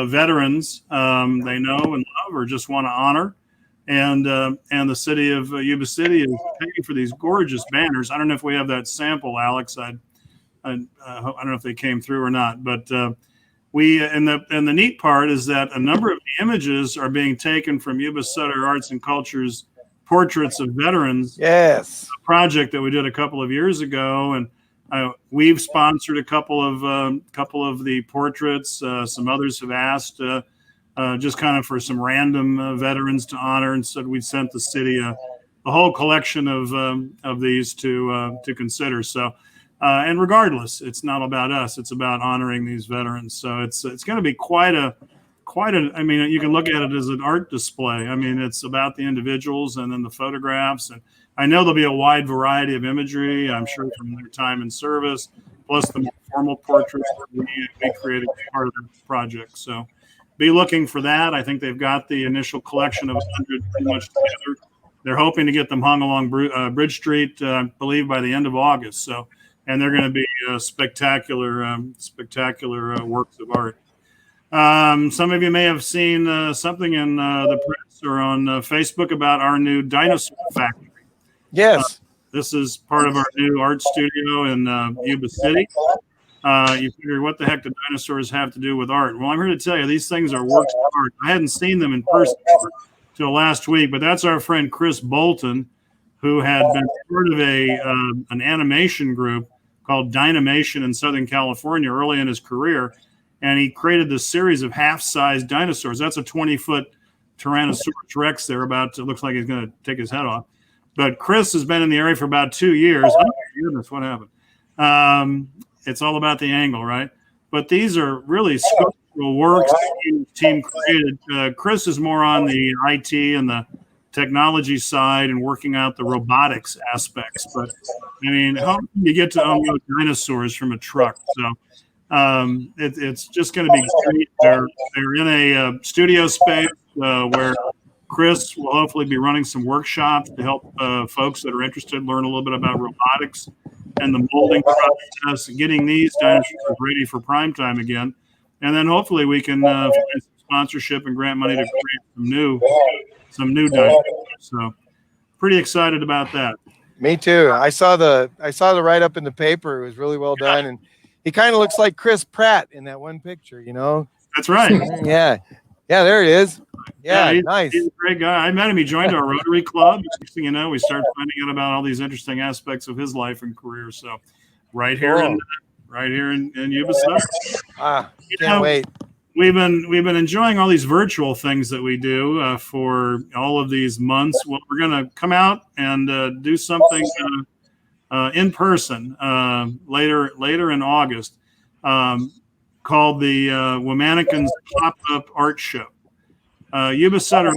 [SPEAKER 2] veterans they know and love or just want to honor. And the city of Yuba City is paying for these gorgeous banners. I don't know if we have that sample, Alex. I don't know if they came through or not, but we and the neat part is that a number of the images are being taken from YubaSutterArts&Culture's Portraits of Veterans.
[SPEAKER 3] Yes,
[SPEAKER 2] a project that we did a couple of years ago, and we've sponsored a couple of the portraits. Some others have asked. Just kind of for some random veterans to honor, and said we sent the city a whole collection of these to consider. So, and regardless, it's not about us; it's about honoring these veterans. So it's going to be quite a. I mean, you can look at it as an art display. I mean, it's about the individuals and then the photographs, and I know there'll be a wide variety of imagery. I'm sure from their time in service, plus the more formal portraits that we created as part of the project. So. Be looking for that. I think they've got the initial collection of 100 pretty much together. They're hoping to get them hung along Bridge Street, I believe, by the end of August. So, and they're going to be spectacular works of art. Some of you may have seen something in the press or on Facebook about our new dinosaur factory.
[SPEAKER 3] yes.
[SPEAKER 2] This is part of our new art studio in Yuba City. You figure, what the heck do dinosaurs have to do with art? Well, I'm here to tell you, these things are works of art. I hadn't seen them in person till last week, but that's our friend Chris Bolton, who had been part of an animation group called Dynamation in Southern California early in his career, and he created this series of half-sized dinosaurs. That's a 20-foot Tyrannosaurus Rex there, it looks like he's going to take his head off. But Chris has been in the area for about 2 years. Oh, my goodness, what happened? It's all about the angle, right? But these are really sculptural works the team created. Chris is more on the IT and the technology side and working out the robotics aspects. But, I mean, how can you get to unload dinosaurs from a truck? So it's just going to be great. They're in a studio space where Chris will hopefully be running some workshops to help folks that are interested learn a little bit about robotics and the molding process, getting these dinosaurs ready for prime time again. And then hopefully we can find some sponsorship and grant money to create some new dinosaurs. So pretty excited about that.
[SPEAKER 3] Me too. I saw the write up in the paper. It was really well done, and he kind of looks like Chris Pratt in that one picture. You know.
[SPEAKER 2] That's right.
[SPEAKER 3] Yeah. There it is. Yeah, nice.
[SPEAKER 2] He's a great guy. I met him. He joined our Rotary Club. Next thing you know, we started finding out about all these interesting aspects of his life and career. So, right here in Yuba Sutter.
[SPEAKER 3] Can't wait.
[SPEAKER 2] We've been enjoying all these virtual things that we do for all of these months. Well, we're going to come out and do something in person later in August. Called the Womanicans Pop-Up Art Show. YubaSutterArts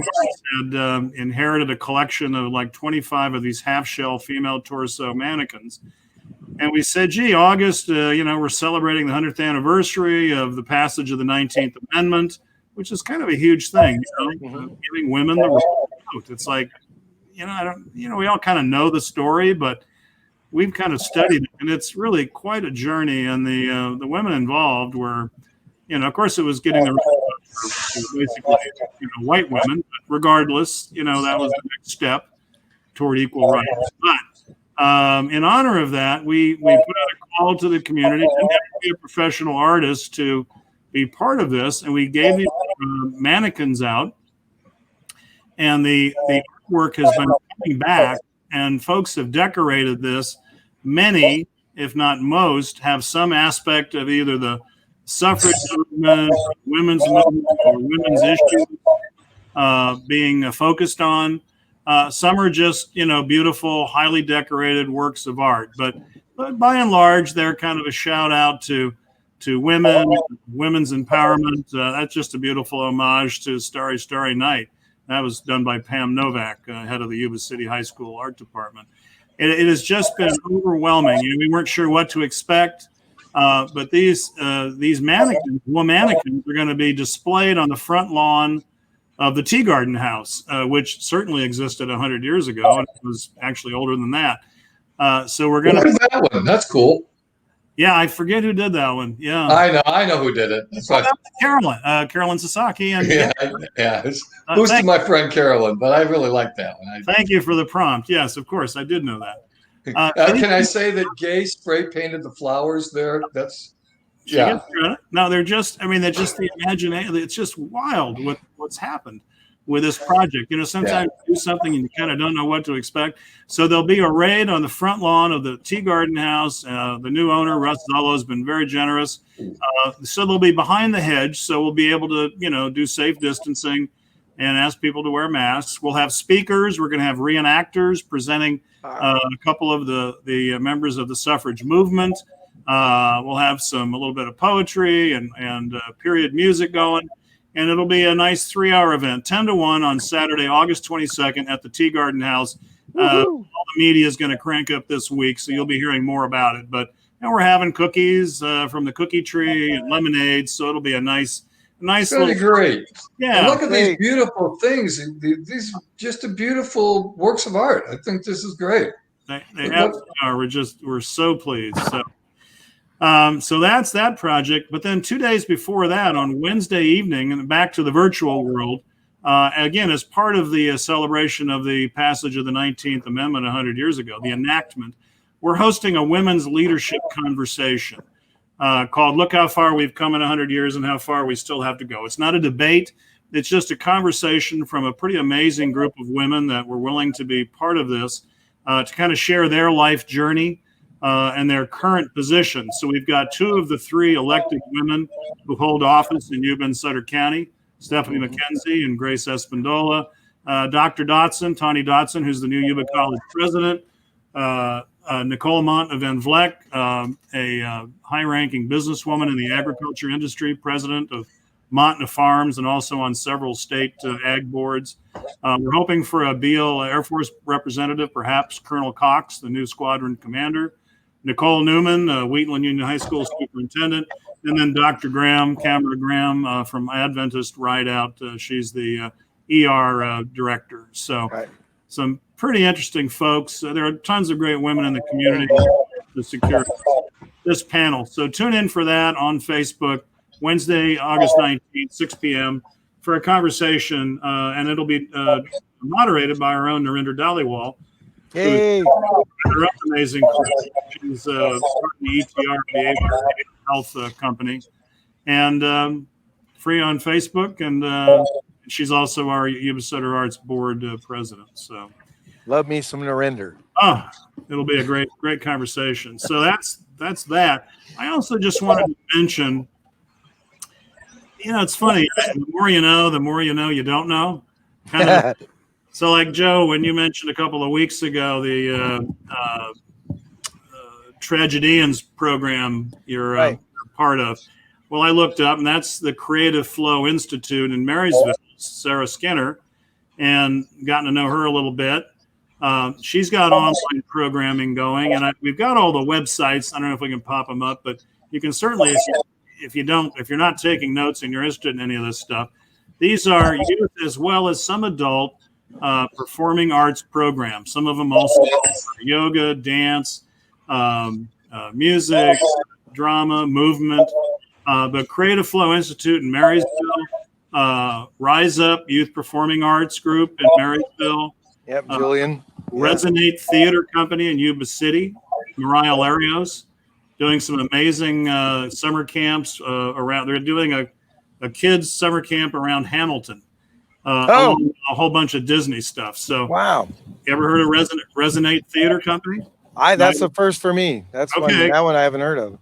[SPEAKER 2] had inherited a collection of like 25 of these half-shell female torso mannequins. And we said, gee, August, we're celebrating the 100th anniversary of the passage of the 19th Amendment, which is kind of a huge thing, giving women the right to vote. It's like, we all kind of know the story, but we've kind of studied it, and it's really quite a journey. And the women involved were, of course, it was getting the for basically white women. But regardless, that was the next step toward equal rights. But in honor of that, we put out a call to the community to be a professional artist to be part of this, and we gave these mannequins out, and the artwork has been coming back. And folks have decorated this. Many if not most, have some aspect of either the suffrage movement, women's movement, or women's issues being focused on. Some are just, beautiful, highly decorated works of art. But by and large, they're kind of a shout out to women, women's empowerment. That's just a beautiful homage to Starry, Starry Night. That was done by Pam Novak, head of the Yuba City High School art department. It has just been overwhelming. We weren't sure what to expect, but these mannequins, mannequins, are going to be displayed on the front lawn of the Tea Garden House, which certainly existed 100 years ago, and it was actually older than that. So we're going
[SPEAKER 1] to that one. That's cool.
[SPEAKER 2] Yeah, I forget who did that one. Yeah,
[SPEAKER 1] I know who did it. That's right.
[SPEAKER 2] Carolyn Sasaki. And
[SPEAKER 1] yeah. Who's to my friend Carolyn, but I really like that one.
[SPEAKER 2] Thank you for the prompt. Yes, of course, I did know that.
[SPEAKER 1] Can I say that Gay spray painted the flowers there? That's
[SPEAKER 2] No, they're just the imagination. It's just wild what's happened with this project. Sometimes you do something and you kind of don't know what to expect. So there'll be a raid on the front lawn of the Tea Garden House. The new owner, Russ Zollo, has been very generous. So they'll be behind the hedge. So we'll be able to, do safe distancing and ask people to wear masks. We'll have speakers. We're going to have reenactors presenting a couple of the members of the suffrage movement. We'll have a little bit of poetry and period music going. And it'll be a nice 3-hour event, 10 to 1 on Saturday, August 22nd at the Tea Garden House. All the media is going to crank up this week, so you'll be hearing more about it. But we're having cookies from the cookie tree and lemonade, so it'll be a nice
[SPEAKER 1] really great.
[SPEAKER 2] Yeah.
[SPEAKER 1] And look at these beautiful things. These just beautiful works of art. I think this is great.
[SPEAKER 2] They are. We're so pleased. So that's that project. But then 2 days before that, on Wednesday evening, and back to the virtual world, again, as part of the celebration of the passage of the 19th Amendment 100 years ago, the enactment, we're hosting a women's leadership conversation called Look How Far We've Come in 100 Years and How Far We Still Have to Go. It's not a debate. It's just a conversation from a pretty amazing group of women that were willing to be part of this to kind of share their life journey and their current position. So we've got 2 of the 3 elected women who hold office in Yuba and Sutter County, Stephanie McKenzie and Grace Espindola, Dr. Dotson, Tawny Dotson, who's the new Yuba College president, Nicole Mont of Van Vleck, a high-ranking businesswoman in the agriculture industry, president of Montana Farms, and also on several state ag boards. We're hoping for a Beale Air Force representative, perhaps Colonel Cox, the new squadron commander, Nicole Newman, Wheatland Union High School superintendent, and then Dr. Camera Graham from Adventist Rideout. She's the ER director. So some pretty interesting folks. There are tons of great women in the community to secure this panel. So tune in for that on Facebook, Wednesday, August 19th, 6 p.m. for a conversation, and it'll be moderated by our own Narinder Dhaliwal.
[SPEAKER 3] Hey.
[SPEAKER 2] They're amazing. She's the ETR, the health company, and free on Facebook. And she's also our YubaSutterArts board president. So,
[SPEAKER 3] love me some Narinder.
[SPEAKER 2] Oh, it'll be a great conversation. So that's that. I also just wanted to mention. It's funny. The more you know you don't know. Kind of. So, like Joe, when you mentioned a couple of weeks ago the Tragedians program you're part of, well, I looked up, and that's the Creative Flow Institute in Marysville, Sarah Skinner, and gotten to know her a little bit. She's got online programming going, and we've got all the websites. I don't know if we can pop them up, but you can certainly, if you're not taking notes and you're interested in any of this stuff, these are youth as well as some adult performing arts programs. Some of them also yoga, dance, music, drama, movement. But Creative Flow Institute in Marysville, Rise Up Youth Performing Arts Group in Marysville.
[SPEAKER 3] Yep, Julian.
[SPEAKER 2] Resonate Theater Company in Yuba City, Mariah Larios, doing some amazing summer camps around. They're doing a kids summer camp around Hamilton. A whole bunch of Disney stuff. So,
[SPEAKER 3] wow.
[SPEAKER 2] You ever heard of Resonate Theater Company?
[SPEAKER 3] That's the first for me. That's
[SPEAKER 2] Okay.
[SPEAKER 3] that one I haven't heard of.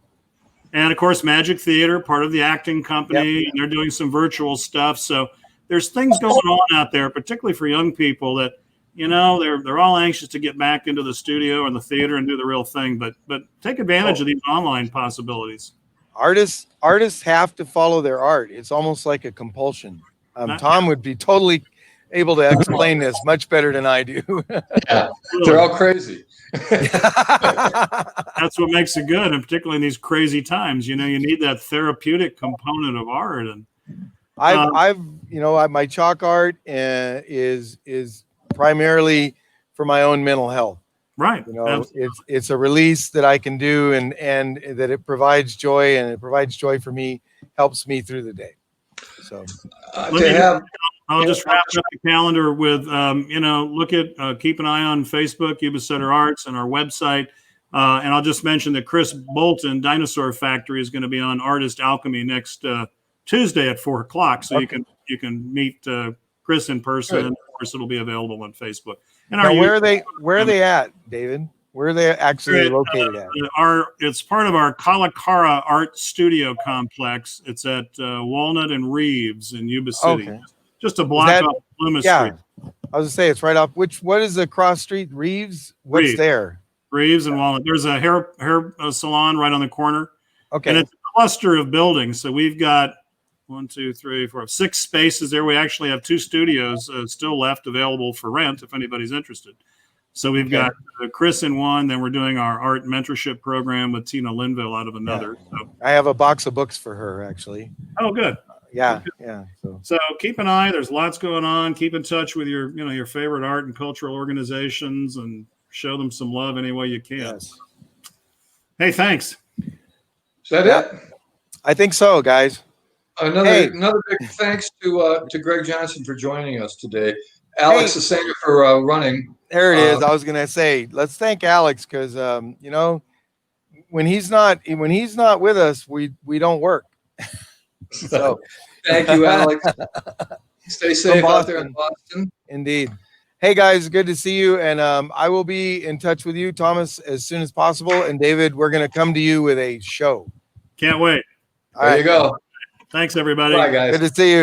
[SPEAKER 2] And of course, Magic Theater, part of the acting company, and they're doing some virtual stuff. So there's things going on out there, particularly for young people that, they're all anxious to get back into the studio and the theater and do the real thing. But take advantage of these online possibilities.
[SPEAKER 3] Artists have to follow their art. It's almost like a compulsion. Tom would be totally able to explain this much better than I do.
[SPEAKER 1] Yeah, they're all crazy.
[SPEAKER 2] That's what makes it good, and particularly in these crazy times, you need that therapeutic component of art. And
[SPEAKER 3] my chalk art is primarily for my own mental health.
[SPEAKER 2] Right.
[SPEAKER 3] It's a release that I can do, and that it provides joy, and it provides joy for me, helps me through the day. So
[SPEAKER 2] I'll just wrap up the calendar with, keep an eye on Facebook, YubaSutterArts, and our website. And I'll just mention that Chris Bolton, Dinosaur Factory, is going to be on Artist Alchemy next Tuesday at 4:00. So you can meet Chris in person. And of course, it'll be available on Facebook. And
[SPEAKER 3] now, where are they at, David? Where are they actually located at?
[SPEAKER 2] It's part of our Kalakara Art Studio complex. It's at Walnut and Reeves in Yuba City. Okay. Just a block off Loomis Street.
[SPEAKER 3] I was gonna say it's right off. What is the cross street? Reeves? What's there?
[SPEAKER 2] Reeves and Walnut. There's a hair salon right on the corner.
[SPEAKER 3] Okay.
[SPEAKER 2] And it's a cluster of buildings. So we've got 6 spaces there. We actually have 2 studios still left available for rent if anybody's interested. So we've got Chris in one, then we're doing our art mentorship program with Tina Linville out of another.
[SPEAKER 3] Yeah. So I have a box of books for her, actually.
[SPEAKER 2] Oh, good.
[SPEAKER 3] Yeah.
[SPEAKER 2] So keep an eye. There's lots going on. Keep in touch with your favorite art and cultural organizations and show them some love any way you can.
[SPEAKER 3] Yes.
[SPEAKER 2] Hey, thanks.
[SPEAKER 1] Is that it?
[SPEAKER 3] I think so, guys.
[SPEAKER 1] Another big thanks to Greg Johnson for joining us today. Alex the Sanger for running.
[SPEAKER 3] There it is. I was gonna say, let's thank Alex, because when he's not with us, we don't work. So
[SPEAKER 1] thank you, Alex. Stay safe out there in Boston.
[SPEAKER 3] Indeed. Hey guys, good to see you, and I will be in touch with you, Thomas, as soon as possible. And David, we're gonna come to you with a show.
[SPEAKER 2] Can't wait.
[SPEAKER 1] There you go.
[SPEAKER 2] Thanks, everybody.
[SPEAKER 1] Bye, guys.
[SPEAKER 3] Good to see you.